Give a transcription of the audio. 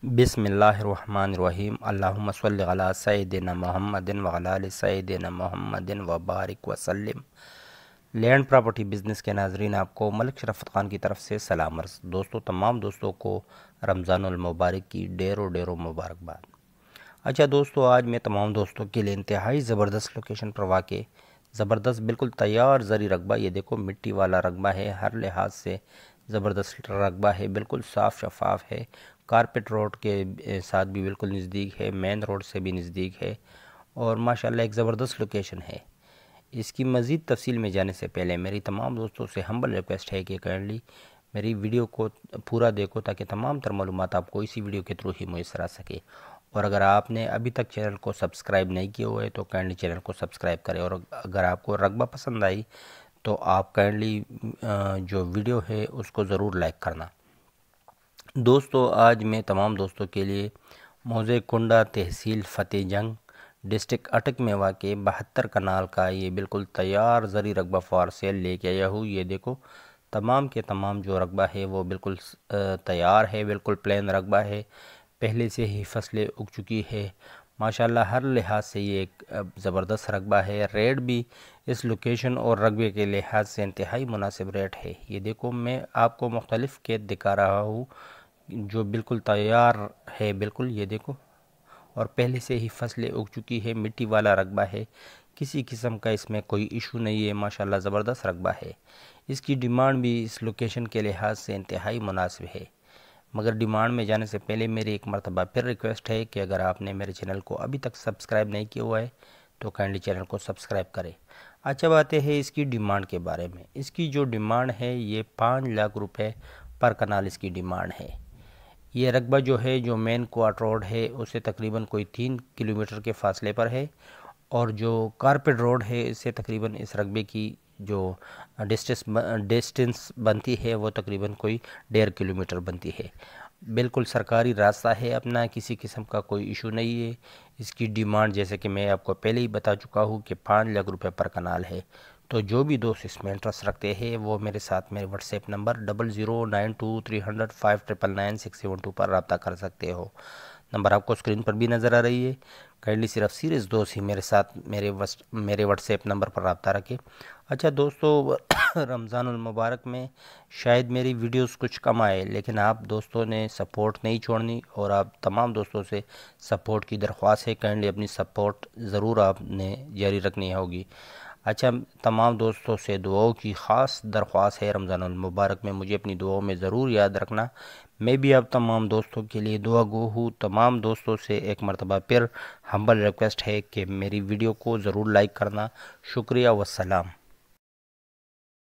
बिस्मिल्लाहिर्रहमानिर्रहीम अल्लाहुम्मा सल्लि अला सय्यिदिना मुहम्मदिन व अला आलि सय्यिदिना मुहम्मदिन व बारिक वसल्लिम। लैंड प्रॉपर्टी बिज़नेस के नाज़रीन, आपको मलिक शरफ़त ख़ान की तरफ से सलाम अर्ज़। दोस्तों, तमाम दोस्तों को रमज़ानुल मुबारक की ढेरों ढेरों मुबारकबाद। अच्छा दोस्तों, आज मैं तमाम दोस्तों के लिए इंतहाई ज़बरदस्त लोकेशन पर वाक़े ज़बरदस्त बिल्कुल तैयार ज़री रकबा, ये देखो मिट्टी वाला रकबा है, हर लिहाज से ज़बरदस्त रकबा है, बिल्कुल साफ़ शफाफ है, कारपेट रोड के साथ भी बिल्कुल नज़दीक है, मेन रोड से भी नज़दीक है और माशाल्लाह एक ज़बरदस्त लोकेशन है। इसकी मज़ीद तफसील में जाने से पहले मेरी तमाम दोस्तों से हम्बल रिक्वेस्ट है कि काइंडली मेरी वीडियो को पूरा देखो ताकि तमाम तर मालूमात आपको इसी वीडियो के थ्रू ही मुयसर आ सके। और अगर आपने अभी तक चैनल को सब्सक्राइब नहीं किया हुआ है तो काइंडली चैनल को सब्सक्राइब करें। और अगर आपको रकबा पसंद आई तो आप काइंडली जो वीडियो है उसको ज़रूर लाइक करना। दोस्तों, आज मैं तमाम दोस्तों के लिए मौज़े कुंडा, तहसील फ़तेह जंग, डिस्ट्रिक्ट अटक में वाक़े 72 कनाल का ये बिल्कुल तैयार ज़री रकबा फॉर सेल लेके आया हूँ। ये देखो तमाम के तमाम जो रकबा है वो बिल्कुल तैयार है, बिल्कुल प्लेन रकबा है, पहले से ही फसलें उग चुकी है। माशाल्लाह हर लिहाज से ये एक ज़बरदस्त रकबा है। रेट भी इस लोकेशन और रकबे के लिहाज से इंतहाई मुनासिब रेट है। ये देखो मैं आपको मुख्तलिफ़ खेत दिखा रहा हूँ जो बिल्कुल तैयार है, बिल्कुल ये देखो, और पहले से ही फसलें उग चुकी है, मिट्टी वाला रकबा है, किसी किस्म का इसमें कोई इशू नहीं है। माशाल्लाह ज़बरदस्त रकबा है। इसकी डिमांड भी इस लोकेशन के लिहाज से इंतहाई मुनासिब है। मगर डिमांड में जाने से पहले मेरी एक मरतबा फिर रिक्वेस्ट है कि अगर आपने मेरे चैनल को अभी तक सब्सक्राइब नहीं किया हुआ है तो काइंडली चैनल को सब्सक्राइब करें। अच्छा बातें हैं इसकी डिमांड के बारे में। इसकी जो डिमांड है ये 5 लाख रुपए पर कनाल इसकी डिमांड है। ये रकबा जो है, जो मेन क्वार्ट रोड है उससे तकरीबन कोई 3 किलोमीटर के फासले पर है और जो कारपेट रोड है इससे तकरीबन इस रकबे की जो डिस्टेंस बनती है वो तकरीबन कोई 1.5 किलोमीटर बनती है। बिल्कुल सरकारी रास्ता है अपना, किसी किस्म का कोई इशू नहीं है। इसकी डिमांड जैसे कि मैं आपको पहले ही बता चुका हूँ कि 5 लाख रुपए पर कनाल है। तो जो भी दोस्त इसमें इंटरेस्ट रखते हैं वो मेरे साथ मेरे व्हाट्सएप नंबर 00923005999672 पर रब्ता कर सकते हो। नंबर आपको स्क्रीन पर भी नज़र आ रही है। काइंडली सिर्फ सीरियस दोस्त ही मेरे साथ मेरे व्हाट्सएप नंबर पर रब्ता रखें। अच्छा दोस्तों, रमज़ानुल मुबारक में शायद मेरी वीडियोस कुछ कम आए, लेकिन आप दोस्तों ने सपोर्ट नहीं छोड़नी और आप तमाम दोस्तों से सपोर्ट की दरख्वास्त है। काइंडली अपनी सपोर्ट ज़रूर आपने जारी रखनी होगी। अच्छा, तमाम दोस्तों से दुआओं की ख़ास दरख्वास्त है। रमज़ानुल मुबारक में मुझे अपनी दुआओं में ज़रूर याद रखना। मैं भी आप तमाम दोस्तों के लिए दुआ गो हूँ। तमाम दोस्तों से एक मरतबा फिर हम्बल रिक्वेस्ट है कि मेरी वीडियो को ज़रूर लाइक करना। शुक्रिया वस्सलाम।